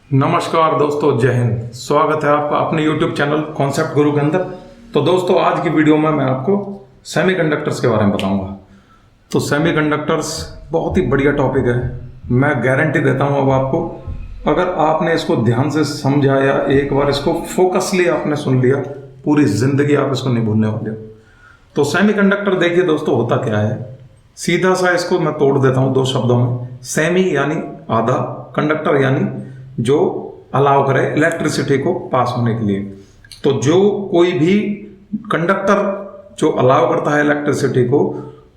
नमस्कार दोस्तों, जय हिंद। स्वागत है आपका अपने YouTube चैनल कॉन्सेप्ट गुरु के अंदर। तो दोस्तों, आज की वीडियो में मैं आपको सेमीकंडक्टर्स के बारे में बताऊंगा। तो सेमीकंडक्टर्स बहुत ही बढ़िया टॉपिक है। मैं गारंटी देता हूं अब आपको, अगर आपने इसको ध्यान से समझा या एक बार इसको फोकसली आपने सुन लिया, पूरी जिंदगी आप इसको नहीं भूलने वाले हो। तो सेमीकंडक्टर देखिए दोस्तों, होता क्या है, सीधा सा इसको मैं तोड़ देता हूं दो शब्दों में। सेमी यानी आधा, कंडक्टर यानी जो अलाउ करे इलेक्ट्रिसिटी को पास होने के लिए। तो जो कोई भी कंडक्टर जो अलाउ करता है इलेक्ट्रिसिटी को,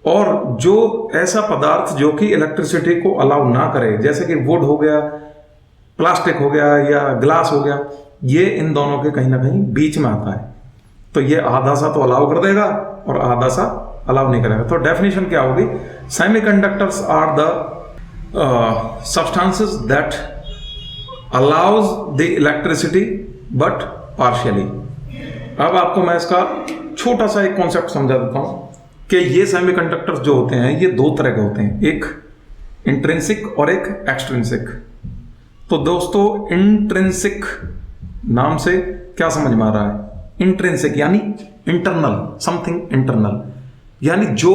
और जो ऐसा पदार्थ जो कि इलेक्ट्रिसिटी को अलाउ ना करे, जैसे कि वुड हो गया, प्लास्टिक हो गया या ग्लास हो गया, ये इन दोनों के कहीं ना कहीं बीच में आता है। तो ये आधा सा तो अलाउ कर देगा और आधा सा अलाउ नहीं करेगा। तो डेफिनेशन क्या होगी, semiconductors are the substances that allows the electricity but partially। अब आपको मैं इसका छोटा सा एक कॉन्सेप्ट समझा देता हूं कि ये सेमीकंडक्टर्स जो होते हैं ये दो तरह के होते हैं, एक इंट्रिंसिक और एक एक्सट्रिंसिक। तो दोस्तों, इंट्रिंसिक नाम से क्या समझ में आ रहा है? इंट्रिंसिक यानी इंटरनल, समथिंग इंटरनल, यानी जो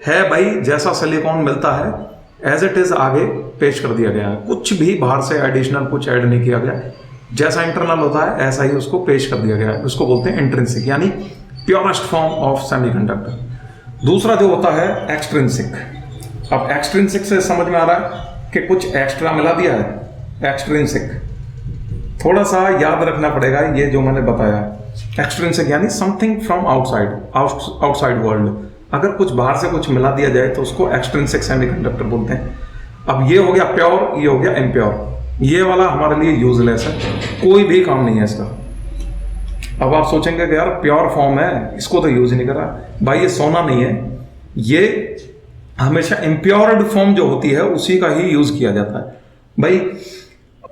है भाई, जैसा सिलिकॉन मिलता है एज इट इज आगे पेश कर दिया गया है, कुछ भी बाहर से एडिशनल कुछ ऐड नहीं किया गया, जैसा इंटरनल होता है ऐसा ही उसको पेश कर दिया गया है। उसको बोलते हैं इंट्रिंसिक, यानी प्योरेस्ट फॉर्म ऑफ सेमीकंडक्टर। दूसरा जो होता है एक्सट्रिंसिक। अब एक्सट्रिंसिक से समझ में आ रहा है कि कुछ एक्स्ट्रा मिला दिया है। एक्सट्रिंसिक थोड़ा सा याद रखना पड़ेगा, ये जो मैंने बताया। एक्सट्रिंसिक यानी something from outside, outside world. अगर कुछ बाहर से कुछ मिला दिया जाए तो उसको एक्सट्रिंसिक सेमीकंडक्टर बोलते हैं। अब ये हो गया प्योर, ये हो गया इम्प्योर। ये वाला हमारे लिए यूजलेस है, कोई भी काम नहीं है इसका। अब आप सोचेंगे कि यार प्योर फॉर्म है, इसको तो यूज नहीं करा। भाई ये सोना नहीं है, ये हमेशा इम्प्योर्ड फॉर्म जो होती है उसी का ही यूज किया जाता है। भाई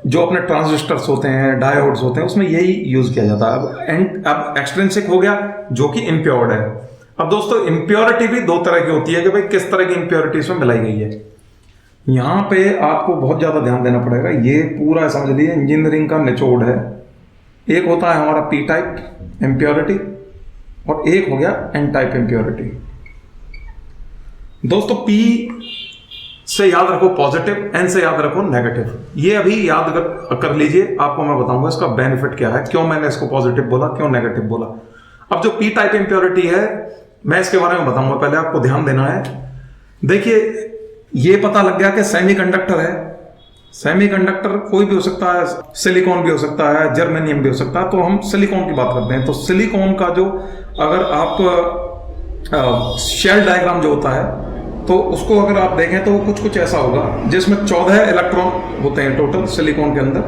जो अपने ट्रांजिस्टर्स होते हैं, डायोड्स होते हैं, उसमें यही यूज किया जाता है। अब एक्सट्रिंसिक हो गया जो कि इम्प्योर्ड है। अब दोस्तों, इम्प्योरिटी भी दो तरह की होती है कि भाई किस तरह की इम्प्योरिटी इसमें मिलाई गई है। यहां पे आपको बहुत ज्यादा ध्यान देना पड़ेगा। ये पूरा समझ लीजिए इंजीनियरिंग का निचोड़ है। एक होता है हमारा पी टाइप इम्प्योरिटी और एक हो गया एन टाइप इम्प्योरिटी। दोस्तों, पी से याद रखो पॉजिटिव, एन से याद रखो नेगेटिव। ये अभी याद कर लीजिए, आपको मैं बताऊंगा इसका बेनिफिट क्या है, क्यों मैंने इसको पॉजिटिव बोला, क्यों नेगेटिव बोला। अब जो पी टाइप इम्प्योरिटी है, मैं इसके बारे में बताऊंगा, पहले आपको ध्यान देना है। देखिए, ये पता लग गया कि सेमीकंडक्टर है। सेमीकंडक्टर कोई भी हो सकता है, सिलिकॉन भी हो सकता है, जर्मेनियम भी हो सकता है। तो हम सिलिकॉन की बात करते हैं। तो सिलिकॉन का जो, अगर आप शेल डायग्राम जो होता है, तो उसको अगर आप देखें तो कुछ कुछ ऐसा होगा, जिसमें 14 इलेक्ट्रॉन होते हैं टोटल सिलिकॉन के अंदर।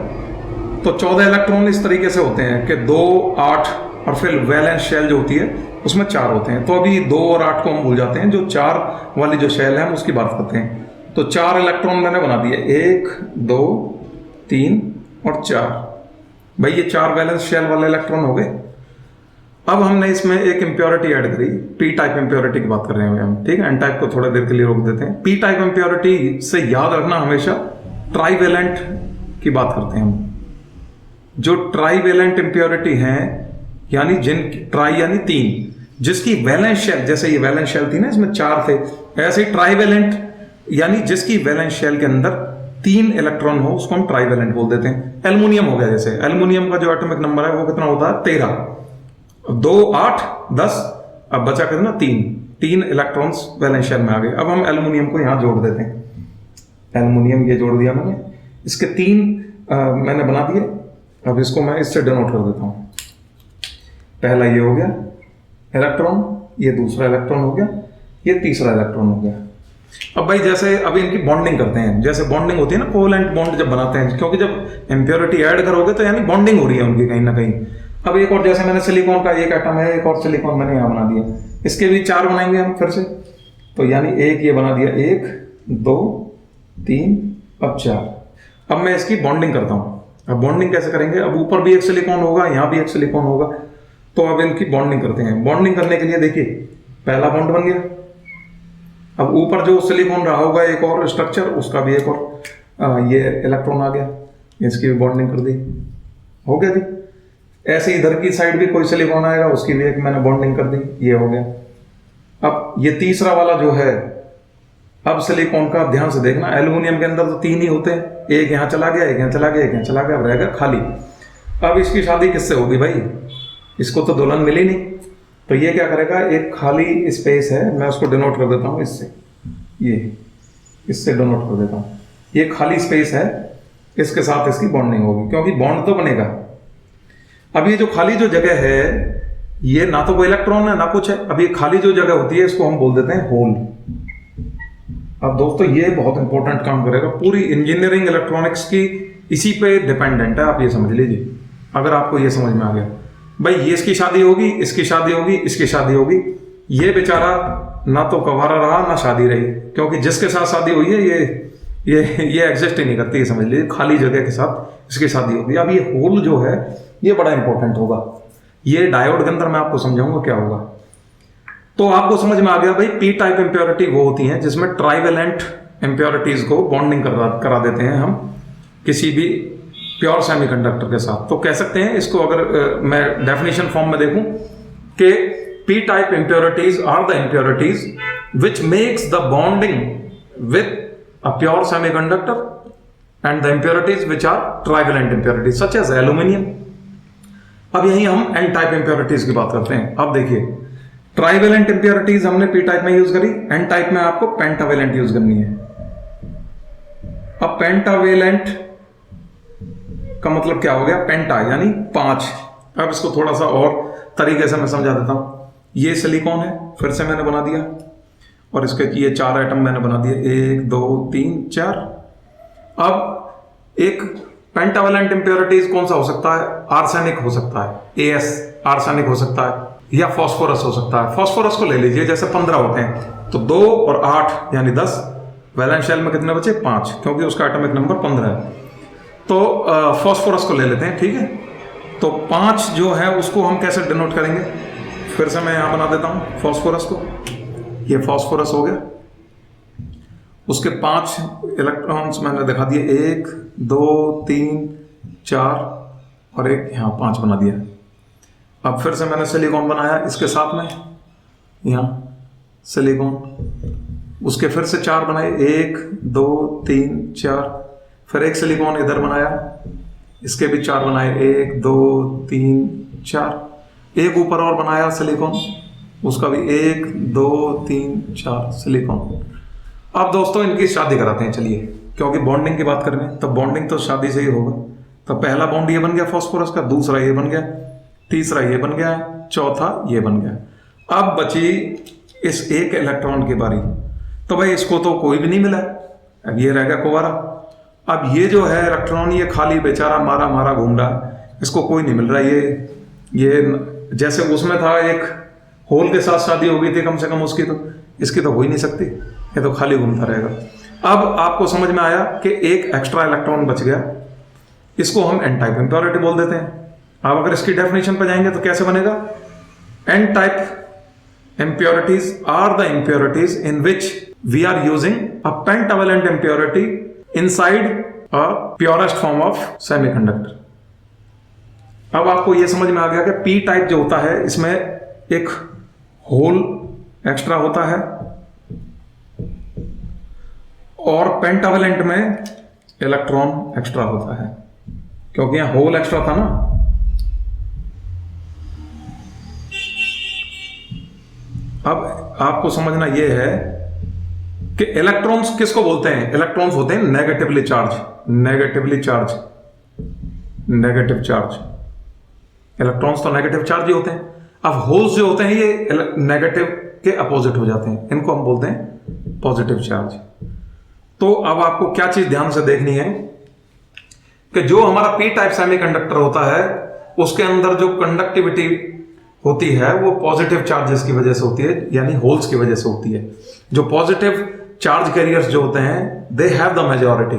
तो 14 इलेक्ट्रॉन इस तरीके से होते हैं कि 2, 8 और फिर वैलेंस शेल जो होती है उसमें 4 होते हैं। तो अभी 2 और 8 को हम भूल जाते हैं, जो 4 वाली जो शेल है हम उसकी बात करते हैं। तो 4 इलेक्ट्रॉन मैंने बना दिए, 1, 2, 3 और 4। भाई ये 4 वैलेंस शेल वाले इलेक्ट्रॉन हो गए। अब हमने इसमें एक इंप्योरिटी ऐड करी, पी टाइप इंप्योरिटी की बात कर रहे हैं हम, ठीक है। एन टाइप को थोड़ा देर के लिए रोक देते हैं। पी टाइप इंप्योरिटी से याद रखना, हमेशा ट्राईवेलेंट की बात करते हैं हम। जो ट्राईवेलेंट इंप्योरिटी है, यानी जिन ट्राई यानी 3, जिसकी वैलेंस शेल, जैसे ये वैलेंस शेल थी ना, इसमें 4 थे, ऐसे ही ट्राईवेलेंट यानी जिसकी वैलेंस शेल के अंदर 3 इलेक्ट्रॉन हो, उसको हम ट्राईवेलेंट बोल देते हैं। एल्युमिनियम हो गया, जैसे एल्युमिनियम का जो एटॉमिक नंबर है वो कितना होता है? 13। 2, 8, 10, अब बचा कितना? 3 इलेक्ट्रॉन्स वैलेंस शेल में आ गए। अब हम एल्युमिनियम को यहां जोड़ देते हैं। एल्युमिनियम ये जोड़ दिया मैंने, इसके 3 मैंने बना दिए। अब इसको मैं इससे डिनोट कर देता हूं। पहला ये हो गया इलेक्ट्रॉन, ये दूसरा इलेक्ट्रॉन हो गया, ये तीसरा इलेक्ट्रॉन हो गया। अब भाई जैसे अभी इनकी बॉन्डिंग करते हैं, जैसे बॉन्डिंग होती है ना, कोवेलेंट बॉन्ड जब बनाते हैं, क्योंकि जब इम्प्योरिटी ऐड करोगे तो यानी बॉन्डिंग हो रही है उनकी कहीं ना कहीं। अब एक और, जैसे मैंने सिलिकॉन का एक एटम है, एक और सिलिकॉन मैंने यहाँ बना दिया, इसके भी 4 बनाएंगे हम फिर से। तो यानी एक ये बना दिया, 1, 2, 3, अब 4। अब मैं इसकी बॉन्डिंग करता हूँ। अब बॉन्डिंग कैसे करेंगे? अब ऊपर भी एक सिलिकॉन होगा, यहाँ भी एक सिलिकॉन होगा, तो अब इनकी बॉन्डिंग करते हैं। बॉन्डिंग करने के लिए देखिए, पहला बॉन्ड बन गया। अब ऊपर जो सिलिकॉन रहा होगा एक और स्ट्रक्चर, उसका भी एक और ये इलेक्ट्रॉन आ गया। इसकी भी बॉन्डिंग कर दी, हो गया जी। ऐसे इधर की साइड भी कोई सिलिकॉन आएगा, उसकी भी एक मैंने बॉन्डिंग कर दी, ये हो गया। अब ये तीसरा वाला जो है, अब सिलिकॉन का ध्यान से देखना, एल्यूमिनियम के अंदर तो 3 ही होते हैं, एक यहाँ चला गया, एक यहाँ चला गया, एक यहाँ चला गया, अब रहेगा खाली। अब इसकी शादी किससे होगी भाई, इसको तो दुल्हन मिली नहीं, तो ये क्या करेगा, एक खाली स्पेस है, मैं उसको डिनोट कर देता हूँ इससे, ये इससे डिनोट कर देता हूँ, ये खाली स्पेस है, इसके साथ इसकी बॉन्डिंग होगी, क्योंकि बॉन्ड तो बनेगा। अब ये जो खाली जो जगह है, ये ना तो कोई इलेक्ट्रॉन है ना कुछ है, अब ये खाली जो जगह होती है इसको हम बोल देते हैं होल। अब दोस्तों ये बहुत इंपॉर्टेंट काम करेगा, पूरी इंजीनियरिंग इलेक्ट्रॉनिक्स की इसी पे डिपेंडेंट है, आप ये समझ लीजिए। अगर आपको ये समझ में आ गया भाई, ये इसकी शादी होगी, इसकी शादी होगी, इसकी शादी होगी, ये बेचारा ना तो कवारा रहा ना शादी रही, क्योंकि जिसके साथ शादी हुई है ये एग्जिस्ट ही नहीं करती, ये समझ लीजिए। खाली जगह के साथ इसकी शादी होगी। अब ये होल जो है ये बड़ा इंपॉर्टेंट होगा, ये डायोड के अंदर मैं आपको समझाऊंगा क्या होगा। तो आपको समझ में आ गया भाई, पी टाइप इम्प्योरिटी वो होती हैं जिसमें ट्राइवेलेंट इम्प्योरिटीज को बॉन्डिंग करा देते हैं हम किसी भी प्योर सेमीकंडक्टर के साथ। तो कह सकते हैं इसको, अगर मैं डेफिनेशन फॉर्म में देखूं कि P type impurities are the impurities which makes the bonding with a pure semiconductor and the impurities which are trivalent impurities such as aluminium. अब यही हम एन टाइप इम्प्योरिटीज की बात करते हैं। अब देखिए, ट्राइवेलेंट इम्प्योरिटीज हमने पी टाइप में यूज करी, एन टाइप में आपको पेंटावेलेंट यूज करनी है। अब पेंटावेलेंट का मतलब क्या हो गया, पेंटा यानी 5। अब इसको थोड़ा सा और तरीके से मैं समझा देता हूं। ये सिलिकॉन है, फिर से मैंने बना दिया, और इसके ये 4 आइटम मैंने बना दिए, 1 2 3 4। अब एक पेंटावेलेंट इम्प्योरिटीज कौन सा हो सकता है, आर्सेनिक हो सकता है, AS आर्सेनिक हो सकता है, या फास्फोरस हो सकता है। फास्फोरस को ले लीजिए, जैसे 15 होते हैं, तो 2 और 8 यानी 10, वैलेंस शेल में कितने बचे 5, क्योंकि उसका एटॉमिक नंबर 15 है। तो फास्फोरस को ले लेते हैं, ठीक है। तो 5 जो है उसको हम कैसे डिनोट करेंगे, फिर से मैं यहां बना देता हूं फास्फोरस को, ये फास्फोरस हो गया, उसके 5 इलेक्ट्रॉन्स मैंने दिखा दिए, 1 2 3 4 और एक यहां 5 बना दिया। अब फिर से मैंने सिलिकॉन बनाया इसके साथ में, यहां सिलिकॉन, उसके फिर से 4 बनाए, 1 2 3 4, फिर एक सिलिकॉन इधर बनाया, इसके भी 4 बनाए, 1 2 3 4, एक ऊपर और बनाया सिलिकॉन, उसका भी 1 2 3 4 सिलिकॉन। अब दोस्तों इनकी शादी कराते हैं, चलिए, क्योंकि बॉन्डिंग की बात कर रहे हैं, तो बॉन्डिंग तो शादी से ही होगा। तो पहला बॉन्ड ये बन गया फास्फोरस का, दूसरा ये बन गया, तीसरा ये बन गया, चौथा ये बन गया। अब बची इस एक इलेक्ट्रॉन की बारी, तो भाई इसको तो कोई भी नहीं मिला, अब ये रह गया कुंवारा। अब ये जो है इलेक्ट्रॉन, ये खाली बेचारा मारा मारा घूम रहा है, इसको कोई नहीं मिल रहा। ये जैसे उसमें था, एक होल के साथ शादी हो गई थी कम से कम उसकी, तो इसकी तो हो ही नहीं सकती, ये तो खाली घूमता रहेगा। अब आपको समझ में आया कि एक एक्स्ट्रा इलेक्ट्रॉन बच गया, इसको हम एन टाइप इम्प्योरिटी बोल देते हैं। अब अगर इसकी डेफिनेशन पर जाएंगे तो कैसे बनेगा, N type impurities are the impurities in which we are using a pentavalent impurity inside a purest form of semiconductor। अब आपको यह समझ में आ गया कि पी टाइप जो होता है इसमें एक होल एक्स्ट्रा होता है, और पेंटावेलेंट में इलेक्ट्रॉन एक्स्ट्रा होता है, क्योंकि यहां होल एक्स्ट्रा था ना। अब आपको समझना यह है कि इलेक्ट्रॉन्स किसको बोलते हैं, इलेक्ट्रॉन्स होते हैं नेगेटिव चार्ज। इलेक्ट्रॉन्स तो नेगेटिव चार्ज ही होते हैं। अब होल्स जो होते हैं ये नेगेटिव के अपोजिट हो जाते हैं, इनको हम बोलते हैं पॉजिटिव चार्ज। तो अब आपको क्या चीज ध्यान से देखनी है कि जो हमारा पी टाइप सेमीकंडक्टर होता है उसके अंदर जो कंडक्टिविटी होती है वो पॉजिटिव चार्जेस की वजह से होती है, यानी होल्स की वजह से होती है। जो पॉजिटिव चार्ज कैरियर्स जो होते हैं दे हैव द मेजॉरिटी,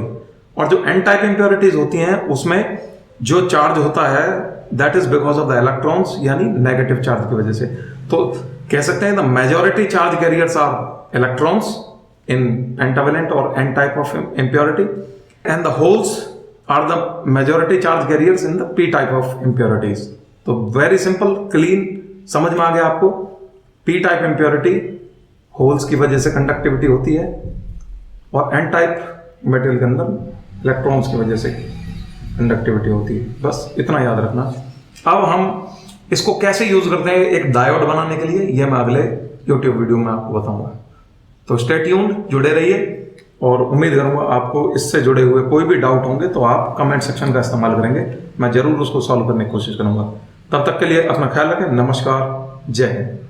और जो एन टाइप इंप्योरिटीज होती हैं उसमें जो चार्ज होता है that is because of the electrons, यानी नेगेटिव चार्ज की वजह से। तो कह सकते हैं the majority charge carriers are electrons in pentavalent और N type of impurity, and the holes are the majority charge carriers in the P type of impurities. तो वेरी सिंपल, क्लीन, समझ में आ गया आपको। पी टाइप इम्प्योरिटी होल्स की वजह से conductivity होती है, और एन टाइप मेटेरियल के अंदर इलेक्ट्रॉन्स की वजह से कंडक्टिविटी होती है। बस इतना याद रखना। अब हम इसको कैसे यूज करते हैं एक डायोड बनाने के लिए, ये मैं अगले यूट्यूब वीडियो में आपको बताऊंगा। तो स्टे ट्यून्ड, जुड़े रहिए, और उम्मीद करूंगा आपको इससे जुड़े हुए कोई भी डाउट होंगे तो आप कमेंट सेक्शन का इस्तेमाल करेंगे, मैं जरूर उसको सॉल्व करने की कोशिश करूंगा। तब तक के लिए अपना ख्याल रखें। नमस्कार, जय हिंद।